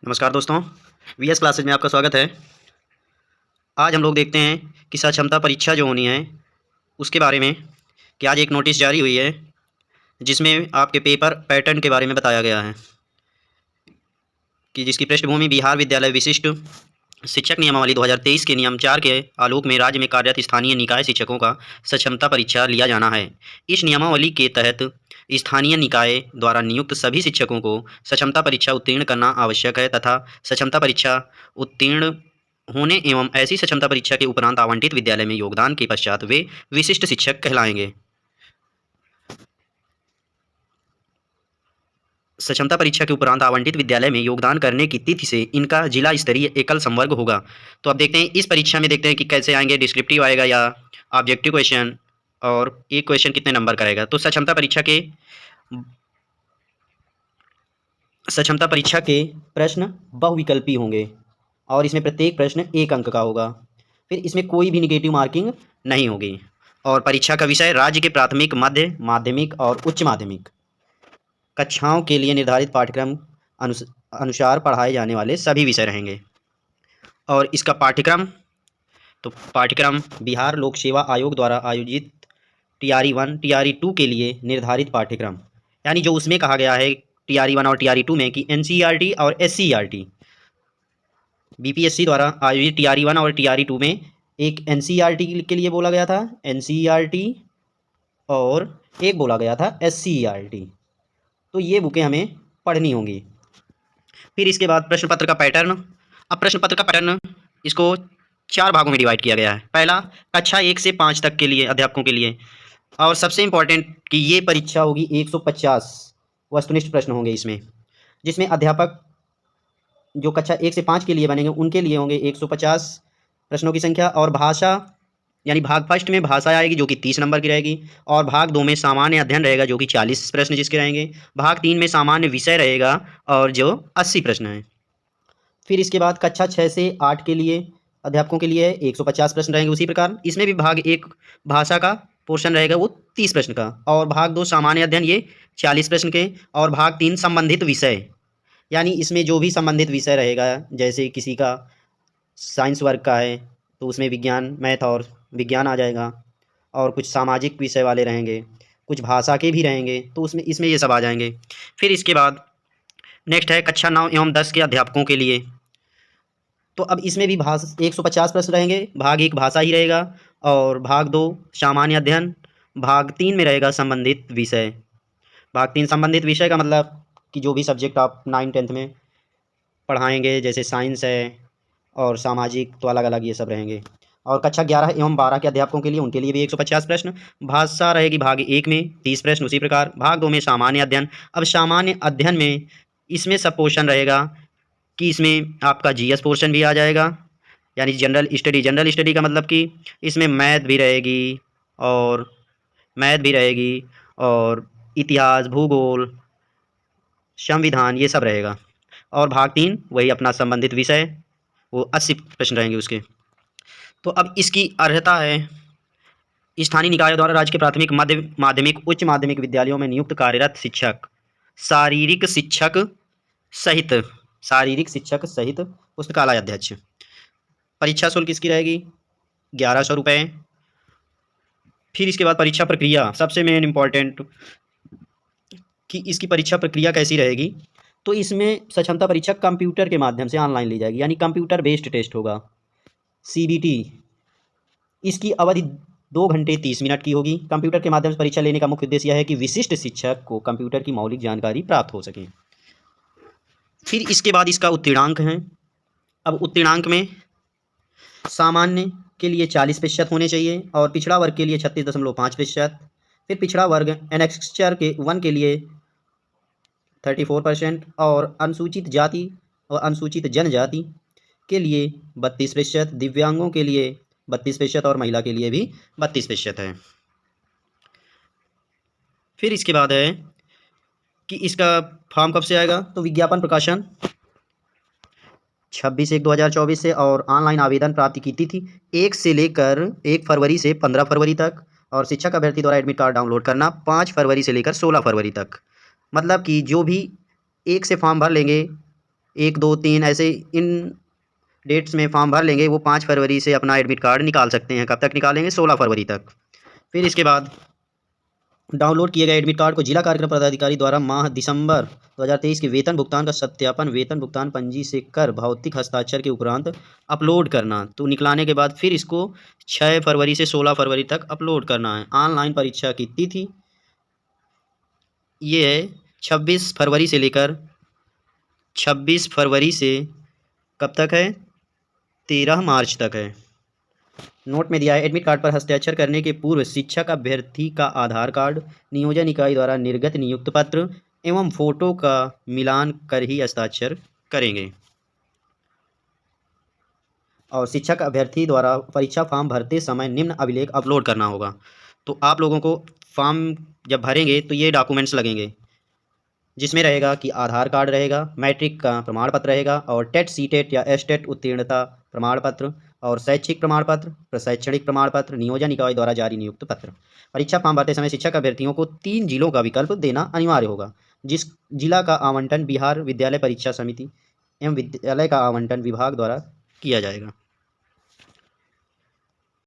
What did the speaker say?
नमस्कार दोस्तों, VS classes में आपका स्वागत है। आज हम लोग देखते हैं कि सक्षमता परीक्षा जो होनी है उसके बारे में कि आज एक नोटिस जारी हुई है जिसमें आपके पेपर पैटर्न के बारे में बताया गया है कि जिसकी पृष्ठभूमि बिहार विद्यालय विशिष्ट शिक्षक नियमावली 2023 के नियम 4 के आलोक में राज्य में कार्यरत स्थानीय निकाय शिक्षकों का सक्षमता परीक्षा लिया जाना है। इस नियमावली के तहत स्थानीय निकाय द्वारा नियुक्त सभी शिक्षकों को सक्षमता परीक्षा उत्तीर्ण करना आवश्यक है तथा सक्षमता परीक्षा उत्तीर्ण होने एवं ऐसी सक्षमता परीक्षा के उपरांत आवंटित विद्यालय में योगदान के पश्चात वे विशिष्ट शिक्षक कहलाएंगे। सक्षमता परीक्षा के उपरांत आवंटित विद्यालय में योगदान करने की तिथि से इनका जिला स्तरीय एकल संवर्ग होगा। तो अब देखते हैं इस परीक्षा में देखते हैं कि कैसे आएंगे, डिस्क्रिप्टिव आएगा या ऑब्जेक्टिव क्वेश्चन, और एक क्वेश्चन कितने नंबर का रहेगा। तो सक्षमता परीक्षा के प्रश्न बहुविकल्पी होंगे और इसमें प्रत्येक प्रश्न 1 अंक का होगा। फिर इसमें कोई भी निगेटिव मार्किंग नहीं होगी और परीक्षा का विषय राज्य के प्राथमिक, मध्य माध्यमिक और उच्च माध्यमिक कक्षाओं के लिए निर्धारित पाठ्यक्रम अनुसार पढ़ाए जाने वाले सभी विषय रहेंगे। और इसका पाठ्यक्रम बिहार लोक सेवा आयोग द्वारा आयोजित TRE 1 TRE 2 के लिए निर्धारित पाठ्यक्रम, यानी जो उसमें कहा गया है TRE 1 और TRE 2 में कि NCERT और SCERT, BPSC द्वारा आयोजित TRE 1 और TRE 2 में एक NCERT के लिए बोला गया था NCERT और एक बोला गया था SCERT। तो ये बुकें हमें पढ़नी होंगी। फिर इसके बाद प्रश्न पत्र का पैटर्न। अब प्रश्न पत्र का पैटर्न इसको 4 भागों में डिवाइड किया गया है। पहला, कक्षा 1 से 5 तक के लिए अध्यापकों के लिए, और सबसे इम्पॉर्टेंट कि ये परीक्षा होगी 150 वस्तुनिष्ठ प्रश्न होंगे इसमें, जिसमें अध्यापक जो कक्षा 1 से 5 के लिए बनेंगे उनके लिए होंगे 150 प्रश्नों की संख्या। और भाषा, यानी भाग फर्स्ट में भाषा आएगी जो कि 30 नंबर की रहेगी, और भाग 2 में सामान्य अध्ययन रहेगा जो कि 40 प्रश्न जिसके रहेंगे। भाग 3 में सामान्य विषय रहेगा और जो 80 प्रश्न हैं। फिर इसके बाद कक्षा 6 से 8 के लिए अध्यापकों के लिए 150 प्रश्न रहेंगे। उसी प्रकार इसमें भी भाग 1 भाषा का पोर्शन रहेगा वो 30 प्रश्न का, और भाग 2 सामान्य अध्ययन ये 40 प्रश्न के, और भाग 3 संबंधित विषय, यानी इसमें जो भी संबंधित विषय रहेगा, जैसे किसी का साइंस वर्ग का है तो उसमें विज्ञान, मैथ और विज्ञान आ जाएगा, और कुछ सामाजिक विषय वाले रहेंगे, कुछ भाषा के भी रहेंगे, तो उसमें इसमें ये सब आ जाएंगे। फिर इसके बाद नेक्स्ट है कक्षा 9 एवं 10 के अध्यापकों के लिए। तो अब इसमें भी 150 प्रश्न रहेंगे। भाग 1 भाषा ही रहेगा, और भाग 2 सामान्य अध्ययन, भाग 3 में रहेगा संबंधित विषय। भाग 3 संबंधित विषय का मतलब कि जो भी सब्जेक्ट आप 9-10 में पढ़ाएंगे, जैसे साइंस है और सामाजिक, तो अलग अलग ये सब रहेंगे। और कक्षा 11 एवं 12 के अध्यापकों के लिए, उनके लिए भी 150 प्रश्न। भाषा रहेगी भाग 1 में 30 प्रश्न, उसी प्रकार भाग 2 में सामान्य अध्ययन। अब सामान्य अध्ययन में इसमें सब पोर्शन रहेगा कि इसमें आपका GS पोर्शन भी आ जाएगा, यानी जनरल स्टडी का मतलब कि इसमें मैथ भी रहेगी और इतिहास, भूगोल, संविधान, ये सब रहेगा। और भाग 3 वही अपना संबंधित विषय, वो 80 प्रश्न रहेंगे उसके। तो अब इसकी अर्हता है स्थानीय निकायों द्वारा राज्य के प्राथमिक, मध्य माध्यमिक, उच्च माध्यमिक विद्यालयों में नियुक्त कार्यरत शिक्षक शारीरिक शिक्षक सहित पुस्तकालय अध्यक्ष। परीक्षा शुल्क इसकी रहेगी 1100 रुपये। फिर इसके बाद परीक्षा प्रक्रिया, सबसे मेन इम्पॉर्टेंट कि इसकी परीक्षा प्रक्रिया कैसी रहेगी। तो इसमें सक्षमता परीक्षा कंप्यूटर के माध्यम से ऑनलाइन ली जाएगी, यानी कंप्यूटर बेस्ड टेस्ट होगा, CBT। इसकी अवधि 2 घंटे 30 मिनट की होगी। कंप्यूटर के माध्यम से परीक्षा लेने का मुख्य उद्देश्य यह है कि विशिष्ट शिक्षक को कंप्यूटर की मौलिक जानकारी प्राप्त हो सके। फिर इसके बाद इसका उत्तीर्णांक है। अब उत्तीर्णांक में सामान्य के लिए 40% होने चाहिए, और पिछड़ा वर्ग के लिए 36.5%। फिर पिछड़ा वर्ग एनेक्स्चर के 1 के लिए 34%, और अनुसूचित जाति और अनुसूचित जनजाति के लिए 32%, दिव्यांगों के लिए 32% और महिला के लिए भी 32% है। फिर इसके बाद है कि इसका फॉर्म कब से आएगा। तो विज्ञापन प्रकाशन 26/1/2024 से, और ऑनलाइन आवेदन प्राप्ति की तिथि 1 फरवरी से 15 फरवरी तक, और शिक्षक अभ्यर्थी द्वारा एडमिट कार्ड डाउनलोड करना 5 फरवरी से लेकर 16 फरवरी तक। मतलब कि जो भी 1 से फॉर्म भर लेंगे 1, 2, 3 ऐसे इन डेट्स में फॉर्म भर लेंगे, वो 5 फरवरी से अपना एडमिट कार्ड निकाल सकते हैं। कब तक निकालेंगे? 16 फरवरी तक। फिर इसके बाद डाउनलोड किए गए एडमिट कार्ड को जिला कार्यक्रम पदाधिकारी द्वारा माह दिसंबर 2023 के वेतन भुगतान का सत्यापन वेतन भुगतान पंजी से कर भौतिक हस्ताक्षर के उपरांत अपलोड करना। तो निकलाने के बाद फिर इसको 6 फरवरी से 16 फरवरी तक अपलोड करना है। ऑनलाइन परीक्षा की तिथि ये है 26 फरवरी से लेकर 26 फरवरी से कब तक है? 13 मार्च तक है। नोट में दिया है, एडमिट कार्ड पर हस्ताक्षर करने के पूर्व शिक्षक अभ्यर्थी का आधार कार्ड, नियोजन इकाई द्वारा निर्गत नियुक्त पत्र एवं फोटो का मिलान कर ही हस्ताक्षर करेंगे। और शिक्षक अभ्यर्थी द्वारा परीक्षा फॉर्म भरते समय निम्न अभिलेख अपलोड करना होगा। तो आप लोगों को फॉर्म जब भरेंगे तो ये डॉक्यूमेंट्स लगेंगे, जिसमें रहेगा कि आधार कार्ड रहेगा, मैट्रिक का प्रमाण पत्र रहेगा और टेट सीटेट या एसटेट उत्तीर्णता प्रमाण पत्र और शैक्षिक प्रमाण पत्र, प्रशैक्षणिक प्रमाण पत्र, नियोजन इकाई द्वारा जारी नियुक्त पत्र। परीक्षा फॉर्म भरते समय शिक्षक अभ्यर्थियों को 3 जिलों का विकल्प देना अनिवार्य होगा। जिस जिला का आवंटन बिहार विद्यालय परीक्षा समिति एवं विद्यालय का आवंटन विभाग द्वारा किया जाएगा।